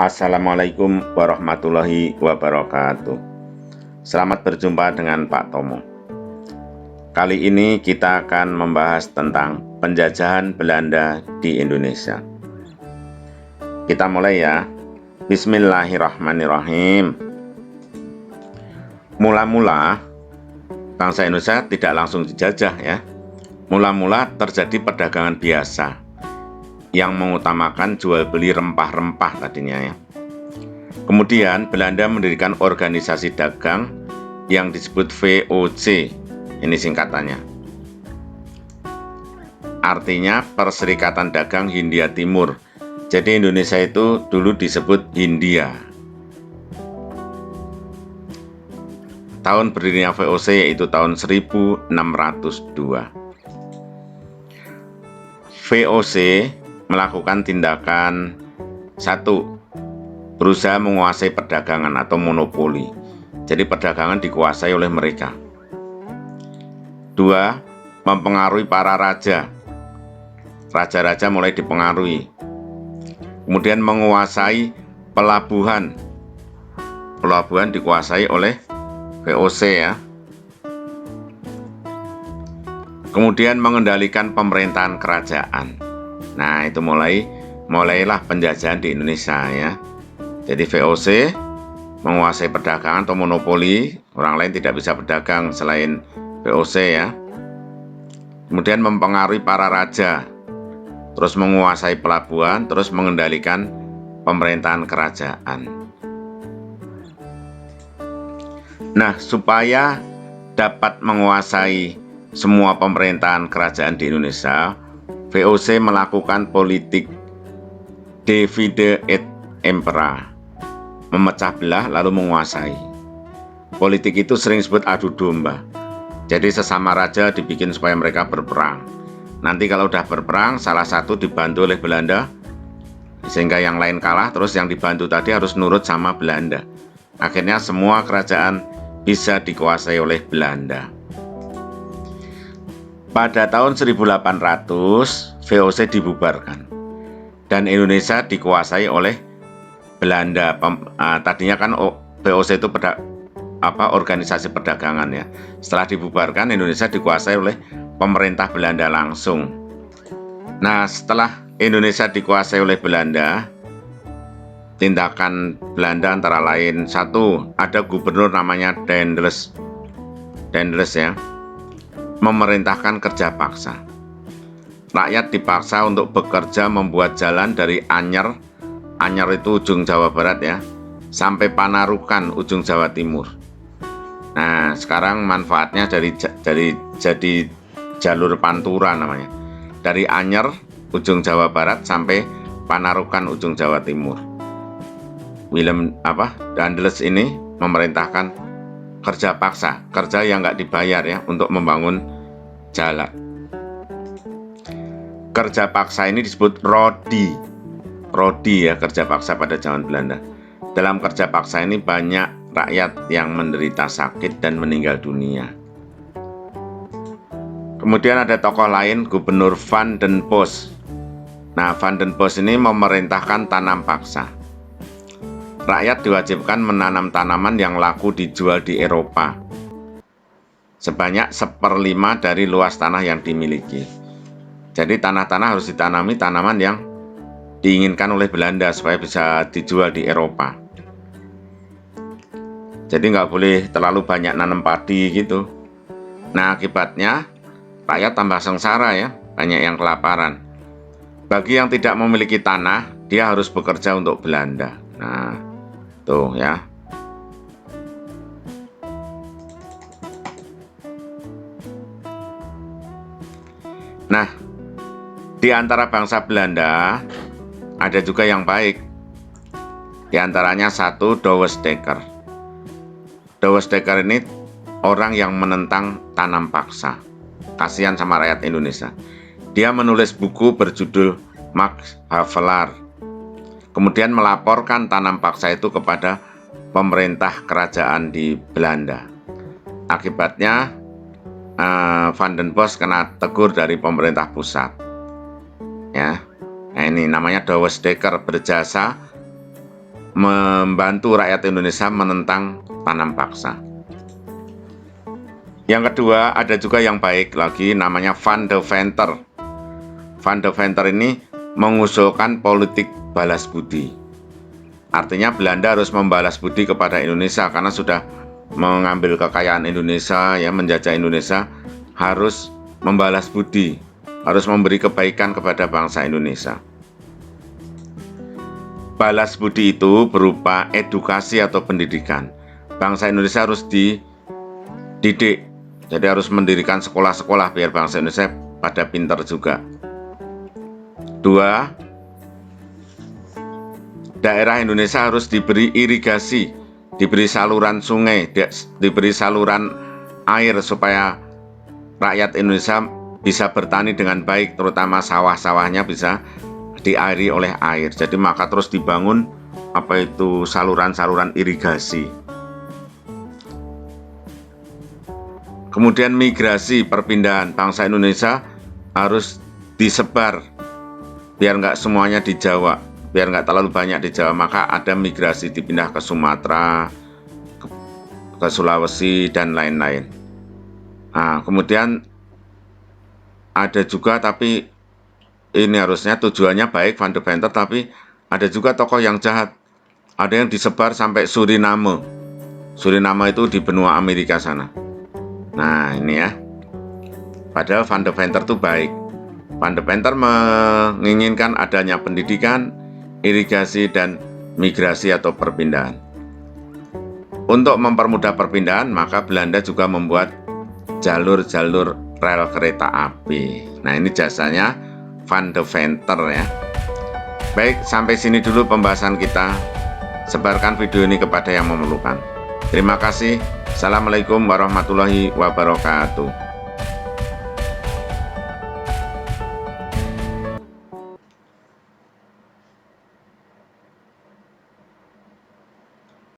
Assalamualaikum warahmatullahi wabarakatuh. Selamat berjumpa dengan Pak Tomo. Kali ini kita akan membahas tentang penjajahan Belanda di Indonesia. Kita mulai ya. Bismillahirrahmanirrahim. Mula-mula bangsa Indonesia tidak langsung dijajah ya. Mula-mula terjadi perdagangan biasa yang mengutamakan jual beli rempah-rempah tadinya ya. Kemudian Belanda mendirikan organisasi dagang yang disebut VOC, ini singkatannya. Artinya Perserikatan Dagang Hindia Timur. Jadi Indonesia itu dulu disebut Hindia. Tahun berdirinya VOC yaitu tahun 1602. VOC melakukan tindakan 1. Berusaha menguasai perdagangan atau monopoli. Jadi perdagangan dikuasai oleh mereka. 2. Mempengaruhi para raja. Raja-raja mulai dipengaruhi. Kemudian menguasai pelabuhan. Pelabuhan dikuasai oleh VOC ya. Kemudian mengendalikan pemerintahan kerajaan. Nah, itu mulailah penjajahan di Indonesia ya. Jadi VOC menguasai perdagangan atau monopoli, orang lain tidak bisa berdagang selain VOC ya. Kemudian mempengaruhi para raja, terus menguasai pelabuhan, terus mengendalikan pemerintahan kerajaan. Nah, supaya dapat menguasai semua pemerintahan kerajaan di Indonesia, VOC melakukan politik divide et impera, memecah belah lalu menguasai. Politik itu sering disebut adu domba. Jadi sesama raja dibikin supaya mereka berperang. Nanti kalau udah berperang, salah satu dibantu oleh Belanda, sehingga yang lain kalah, terus yang dibantu tadi harus nurut sama Belanda. Akhirnya semua kerajaan bisa dikuasai oleh Belanda. Pada tahun 1800, VOC dibubarkan dan Indonesia dikuasai oleh Belanda. Tadinya kan VOC itu organisasi perdagangan ya. Setelah dibubarkan, Indonesia dikuasai oleh pemerintah Belanda langsung. Nah, setelah Indonesia dikuasai oleh Belanda, tindakan Belanda antara lain 1, ada gubernur namanya Daendels ya, memerintahkan kerja paksa. Rakyat dipaksa untuk bekerja membuat jalan dari Anyer itu ujung Jawa Barat ya, sampai Panarukan ujung Jawa Timur. Nah, sekarang manfaatnya jadi jalur Pantura namanya. Dari Anyer ujung Jawa Barat sampai Panarukan ujung Jawa Timur. Daendels ini memerintahkan kerja paksa, kerja yang nggak dibayar ya, untuk membangun jalan. Kerja paksa ini disebut rodi ya, kerja paksa pada zaman Belanda. Dalam kerja paksa ini banyak rakyat yang menderita sakit dan meninggal dunia. Kemudian ada tokoh lain, Gubernur Van den Bosch. Nah, Van den Bosch ini memerintahkan tanam paksa. Rakyat diwajibkan menanam tanaman yang laku dijual di Eropa sebanyak 1/5 dari luas tanah yang dimiliki. Jadi tanah-tanah harus ditanami tanaman yang diinginkan oleh Belanda supaya bisa dijual di Eropa. Jadi nggak boleh terlalu banyak nanam padi gitu. Nah, akibatnya rakyat tambah sengsara ya, banyak yang kelaparan. Bagi yang tidak memiliki tanah, dia harus bekerja untuk Belanda. Nah, tuh ya. Nah, di antara bangsa Belanda ada juga yang baik. Di antaranya 1, Douwe Dekker. Douwe Dekker ini orang yang menentang tanam paksa. Kasihan sama rakyat Indonesia. Dia menulis buku berjudul Max Havelaar. Kemudian melaporkan tanam paksa itu kepada pemerintah kerajaan di Belanda. Akibatnya Van den Bosch kena tegur dari pemerintah pusat. Ya. Nah, ini namanya Douwe Dekker, berjasa membantu rakyat Indonesia menentang tanam paksa. Yang kedua, ada juga yang baik lagi, namanya Van de Venter. Van de Venter ini mengusulkan politik balas budi. Artinya Belanda harus membalas budi kepada Indonesia karena sudah mengambil kekayaan Indonesia, ya, menjajah Indonesia, harus membalas budi, harus memberi kebaikan kepada bangsa Indonesia. Balas budi itu berupa edukasi atau pendidikan. Bangsa Indonesia harus dididik, jadi harus mendirikan sekolah-sekolah biar bangsa Indonesia pada pintar juga. Dua, daerah Indonesia harus diberi irigasi, diberi saluran sungai, diberi saluran air supaya rakyat Indonesia bisa bertani dengan baik, terutama sawah-sawahnya bisa diairi oleh air. Jadi maka terus dibangun saluran-saluran irigasi. Kemudian migrasi, perpindahan bangsa Indonesia harus disebar biar nggak semuanya di Jawa, biar nggak terlalu banyak di Jawa, maka ada migrasi, dipindah ke Sumatera, ke Sulawesi, dan lain-lain. Nah, kemudian ada juga, tapi ini harusnya tujuannya baik, Van de Venter, tapi ada juga tokoh yang jahat. Ada yang disebar sampai Suriname. Suriname itu di benua Amerika sana. Nah, ini ya. Padahal Van de Venter itu baik. Van de Venter menginginkan adanya pendidikan, irigasi, dan migrasi atau perpindahan. Untuk mempermudah perpindahan, maka Belanda juga membuat jalur-jalur rel kereta api. Nah, ini jasanya Van de Venter ya. Baik, sampai sini dulu pembahasan kita. Sebarkan video ini kepada yang memerlukan. Terima kasih. Assalamualaikum warahmatullahi wabarakatuh.